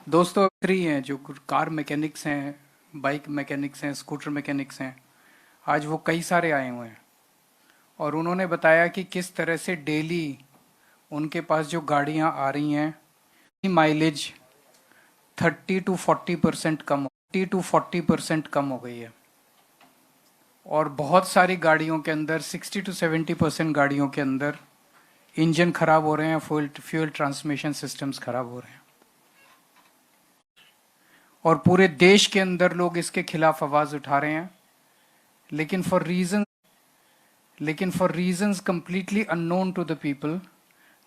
दोस्तों थ्री हैं जो कार मैकेनिक्स हैं, बाइक मैकेनिक्स हैं, स्कूटर मैकेनिक्स हैं। आज वो कई सारे आए हुए हैं और उन्होंने बताया कि किस तरह से डेली उनके पास जो गाड़ियां आ रही हैं माइलेज 30 to 40% कम हो गई है। और बहुत सारी गाड़ियों के अंदर 60 to 70% गाड़ियों के अंदर इंजन खराब हो रहे हैं, फ्यूल ट्रांसमिशन सिस्टम्स खराब हो रहे हैं। और पूरे देश के अंदर लोग इसके खिलाफ आवाज उठा रहे हैं, लेकिन for reasons completely unknown to the people,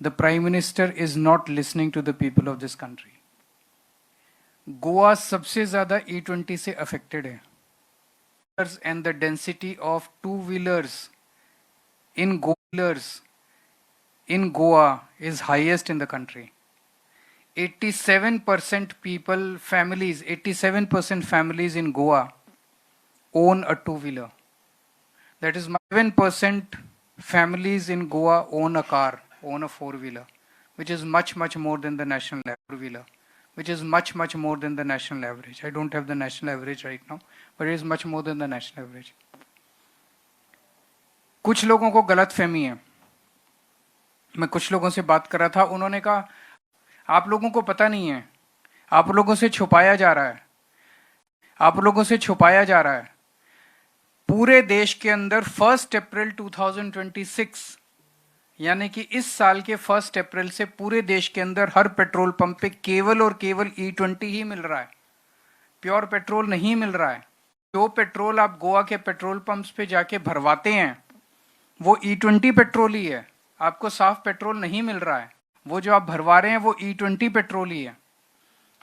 the prime minister is not listening to the people of this country. Goa सबसे ज्यादा E20 से अफेक्टेड है and the density of two wheelers in Goa is highest in the country. 87% families in Goa own a two-wheeler. That is, 7% families in Goa own a car, own a four-wheeler, which is much more than the national four-wheeler, which is much more than the national average. I don't have the national average right now, but it is much more than the national average. कुछ लोगों को गलत फहमी है। मैं कुछ लोगों से बात कर रहा था, उन्होंने कहा आप लोगों को पता नहीं है, आप लोगों से छुपाया जा रहा है, आप लोगों से छुपाया जा रहा है। पूरे देश के अंदर 1 अप्रैल 2026 यानी कि इस साल के 1 अप्रैल से पूरे देश के अंदर हर पेट्रोल पंप पे केवल और केवल E20 ही मिल रहा है, प्योर पेट्रोल नहीं मिल रहा है। जो पेट्रोल आप गोवा के पेट्रोल पंप्स पे जाके भरवाते हैं वो E20 पेट्रोल ही है, आपको साफ पेट्रोल नहीं मिल रहा है। वो जो आप भरवा रहे हैं वो E20 पेट्रोल ही है।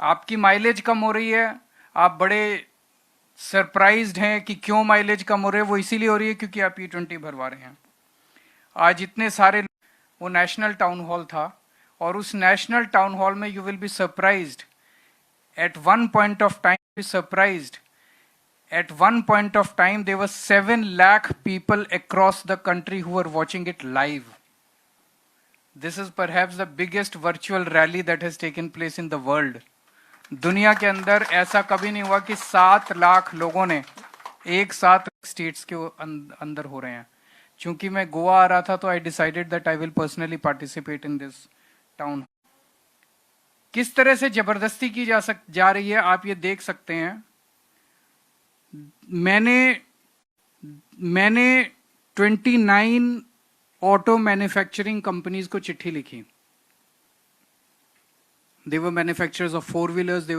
आपकी माइलेज कम हो रही है, आप बड़े सरप्राइज्ड हैं कि क्यों माइलेज कम हो रही है। वो इसीलिए हो रही है क्योंकि आप E20 भरवा रहे हैं। आज इतने सारे, वो नेशनल टाउन हॉल था और उस नेशनल टाउन हॉल में you will be surprised at one point of time there were 7 lakh people across the country who are watching it live. This is perhaps the biggest virtual rally that has taken place in the world. दुनिया के अंदर ऐसा कभी नहीं हुआ कि 7 लाख लोगों ने एक साथ स्टेट्स के अंदर हो रहे हैं। चूंकि मैं गोवा आ रहा था तो I decided that I will personally participate in this town. किस तरह से जबरदस्ती की जा रही है आप ये देख सकते हैं। मैंने 29 ऑटो मैन्युफैक्चरिंग कंपनीज को चिट्ठी लिखी। They were manufacturers of four-wheelers, they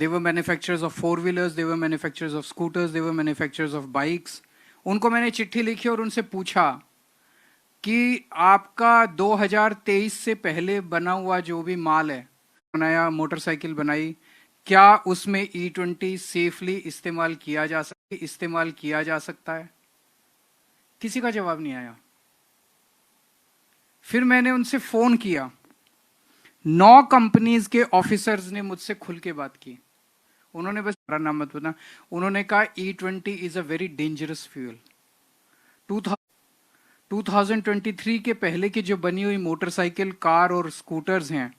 were manufacturers of four-wheelers, they were manufacturers of scooters, they were manufacturers of bikes. उनको मैंने चिट्ठी लिखी और उनसे पूछा कि आपका 2023 से पहले बना हुआ जो भी माल है, नया मोटरसाइकिल बनाई, क्या उसमें E20 सेफली इस्तेमाल किया जा सकता है? किसी का जवाब नहीं आया। फिर मैंने उनसे फोन किया, 9 कंपनीज के ऑफिसर्स ने मुझसे खुल के बात की। उन्होंने बस मेरा नाम मत बता, उन्होंने कहा E20 is a very dangerous fuel. 2023 के पहले की जो बनी हुई मोटरसाइकिल, कार और स्कूटर्स हैं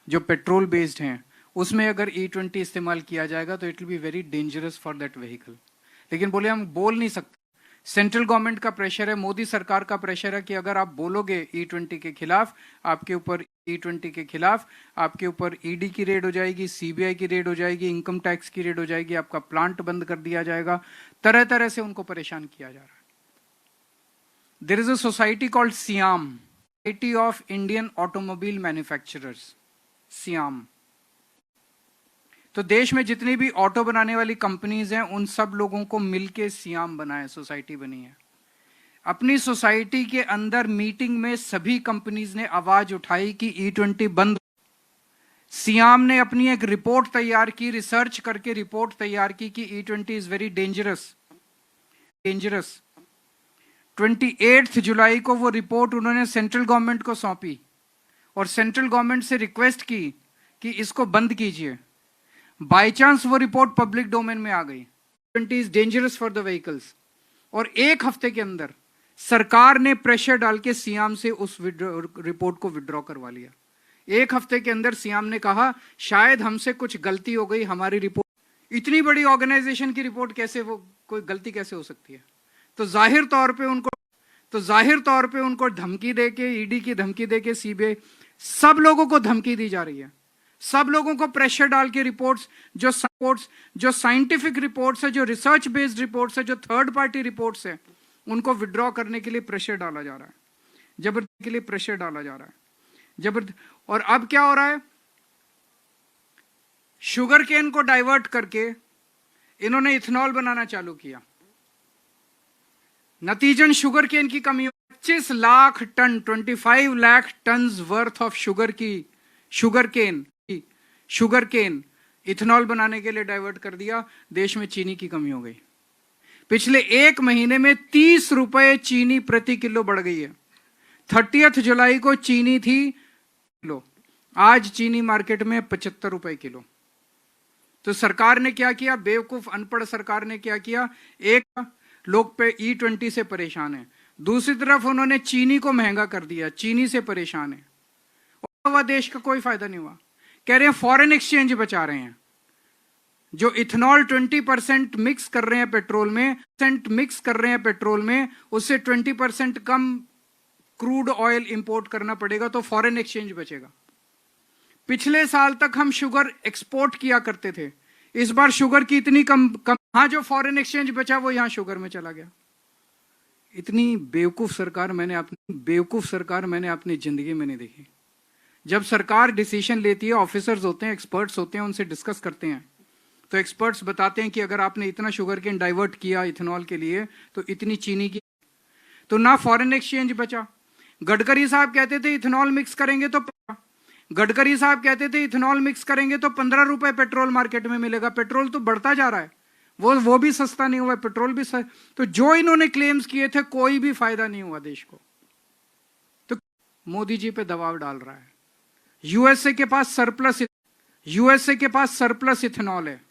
जो पेट्रोल बेस्ड हैं, उसमें अगर E20 इस्तेमाल किया जाएगा तो it will be very dangerous for that vehicle. लेकिन बोले हम बोल नहीं सकते। सेंट्रल गवर्नमेंट का प्रेशर है, मोदी सरकार का प्रेशर है कि अगर आप बोलोगे E20 के खिलाफ, आपके ऊपर E20 के खिलाफ आपके ऊपर ईडी की रेड हो जाएगी, सीबीआई की रेड हो जाएगी, इनकम टैक्स की रेड हो जाएगी, आपका प्लांट बंद कर दिया जाएगा। तरह तरह से उनको परेशान किया जा रहा है। There is a society called SIAM, society of Indian automobile manufacturers, SIAM. तो देश में जितनी भी ऑटो बनाने वाली कंपनीज हैं उन सब लोगों को मिलके सियाम बना है, सोसाइटी बनी है। अपनी सोसाइटी के अंदर मीटिंग में सभी कंपनीज ने आवाज उठाई कि E20 बंद। सियाम ने अपनी एक रिपोर्ट तैयार की, रिसर्च करके रिपोर्ट तैयार की कि E20 इज वेरी डेंजरस। 28 जुलाई को वो रिपोर्ट उन्होंने सेंट्रल गवर्नमेंट को सौंपी और सेंट्रल गवर्नमेंट से रिक्वेस्ट की कि इसको बंद कीजिए। बाय चांस वो रिपोर्ट पब्लिक डोमेन में आ गई, E20 is dangerous for the vehicles. और एक हफ्ते के अंदर सरकार ने प्रेशर डाल के सियाम से उस रिपोर्ट को विड्रॉ करवा लिया। एक हफ्ते के अंदर सीएम ने कहा शायद हमसे कुछ गलती हो गई, हमारी रिपोर्ट, इतनी बड़ी ऑर्गेनाइजेशन की रिपोर्ट कैसे वो कोई गलती कैसे हो सकती है? तो जाहिर तौर पे उनको धमकी देके, ईडी की धमकी देके, सीबीआई, सब लोगों को धमकी दी जा रही है, सब लोगों को प्रेशर डाल के रिपोर्ट्स, जो साइंटिफिक रिपोर्ट्स है, जो रिसर्च बेस्ड रिपोर्ट्स है, जो थर्ड पार्टी रिपोर्ट्स है, उनको विड्रॉ करने के लिए प्रेशर डाला जा रहा है, जबरदस्ती के लिए प्रेशर डाला जा रहा है, और अब क्या हो रहा है? शुगर केन को डाइवर्ट करके इन्होंने इथेनॉल बनाना चालू किया। नतीजन शुगर केन की कमी, 25 lakh ton, 25 lakh ton worth of sugar cane ethanol बनाने के लिए डाइवर्ट कर दिया। देश में चीनी की कमी हो गई। पिछले एक महीने में 30 रुपए चीनी प्रति किलो बढ़ गई है। 30 जुलाई को चीनी थी किलो, आज चीनी मार्केट में 75 रुपए किलो। तो सरकार ने क्या किया? बेवकूफ अनपढ़ सरकार ने क्या किया? एक, लोग पे E20 से परेशान है, दूसरी तरफ उन्होंने चीनी को महंगा कर दिया, चीनी से परेशान है, और देश का कोई फायदा नहीं हुआ। कह रहे हैं फॉरेन एक्सचेंज बचा रहे हैं। जो इथेनॉल 20% मिक्स कर रहे हैं पेट्रोल में, उससे 20% कम क्रूड ऑयल इंपोर्ट करना पड़ेगा, तो फॉरेन एक्सचेंज बचेगा। पिछले साल तक हम शुगर एक्सपोर्ट किया करते थे, इस बार शुगर की इतनी कम हाँ, जो फॉरेन एक्सचेंज बचा वो यहां शुगर में चला गया। इतनी बेवकूफ सरकार मैंने अपनी जिंदगी में नहीं देखी। जब सरकार डिसीजन लेती है, ऑफिसर्स होते हैं, एक्सपर्ट्स होते हैं, उनसे डिस्कस करते हैं, तो एक्सपर्ट्स बताते हैं कि अगर आपने इतना शुगर केन डाइवर्ट किया इथेनॉल के लिए, तो इतनी चीनी की, तो ना फॉरेन एक्सचेंज बचा। गडकरी साहब कहते थे इथेनॉल मिक्स करेंगे तो 15 रुपए पेट्रोल मार्केट में मिलेगा। पेट्रोल तो बढ़ता जा रहा है, वो भी सस्ता नहीं हुआ, पेट्रोल भी तो जो इन्होंने क्लेम्स किए थे कोई भी फायदा नहीं हुआ देश को। तो मोदी जी पे दबाव डाल रहा है। यूएसए के पास सरप्लस इथेनॉल है।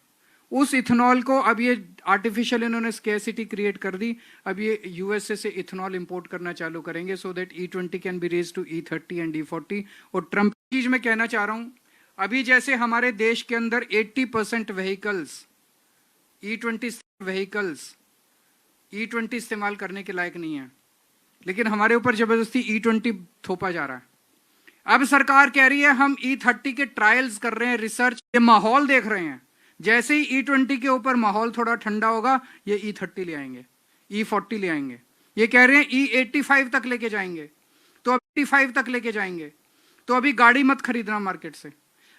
उस इथेनॉल को अब ये आर्टिफिशियल इन्होंने स्केर्सिटी क्रिएट कर दी। अब ये यूएसए से इथेनॉल इंपोर्ट करना चालू करेंगे, so that E20 can be raise to E30 and E40। और ट्रंप चीज मैं कहना चाह रहा हूं, अभी जैसे हमारे देश के अंदर 80% व्हीकल्स E20 इस्तेमाल करने के लायक नहीं है, लेकिन हमारे ऊपर जबरदस्ती E20 थोपा जा रहा है। अब सरकार कह रही है हम E30 के ट्रायल्स कर रहे हैं, रिसर्च, ये माहौल देख रहे हैं। जैसे ही E20 के ऊपर माहौल थोड़ा ठंडा होगा, ये E30 ले आएंगे, E40 ले आएंगे। ये कह रहे हैं E85 तक लेके जाएंगे, तो 85 तक लेके जाएंगे। तो अभी गाड़ी मत खरीदना मार्केट से।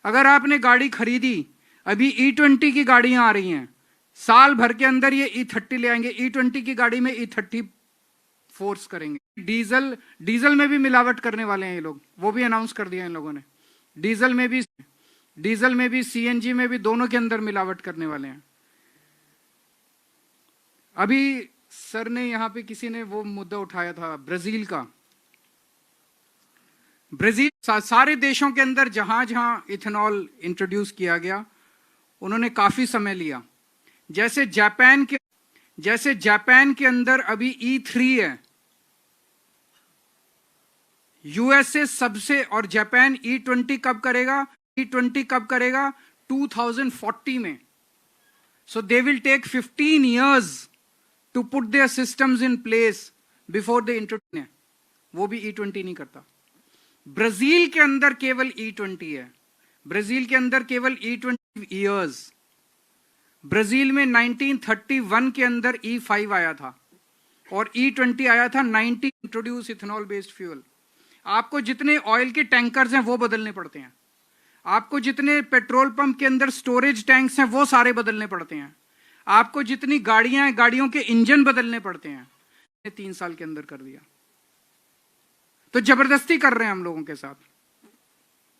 अगर आपने गाड़ी खरीदी, अभी E20 की गाड़ियां आ रही हैं, साल भर के अंदर ये E30 ले आएंगे। E20 की गाड़ी में E30 फोर्स करेंगे। डीजल में भी मिलावट करने वाले हैं ये लोग, वो भी अनाउंस कर दिया इन लोगों ने। डीजल में भी CNG में भी, दोनों के अंदर मिलावट करने वाले हैं। अभी सर ने यहां पे किसी ने वो मुद्दा उठाया था ब्राजील का। सारे देशों के अंदर जहां जहां इथेनॉल इंट्रोड्यूस किया गया, उन्होंने काफी समय लिया। जैसे जापान के अंदर अभी E3 है, यूएसए सबसे, और जापान E20 कब करेगा? 2040 में। So they will take 15 years to put their systems in place before they introduce. वो भी E20 नहीं करता। ब्राजील के अंदर केवल E20 है, ब्राजील के अंदर केवल E20 years। ब्राजील में 1931 के अंदर E5 आया था और E20 आया था 90 इंट्रोड्यूस इथेनॉल बेस्ड फ्यूल। आपको जितने ऑयल के टैंकर्स हैं वो बदलने पड़ते हैं, आपको जितने पेट्रोल पंप के अंदर स्टोरेज टैंक्स हैं वो सारे बदलने पड़ते हैं, आपको जितनी गाड़ियां हैं, गाड़ियों के इंजन बदलने पड़ते हैं। 3 साल के अंदर कर दिया। तो जबरदस्ती कर रहे हैं हम लोगों के साथ।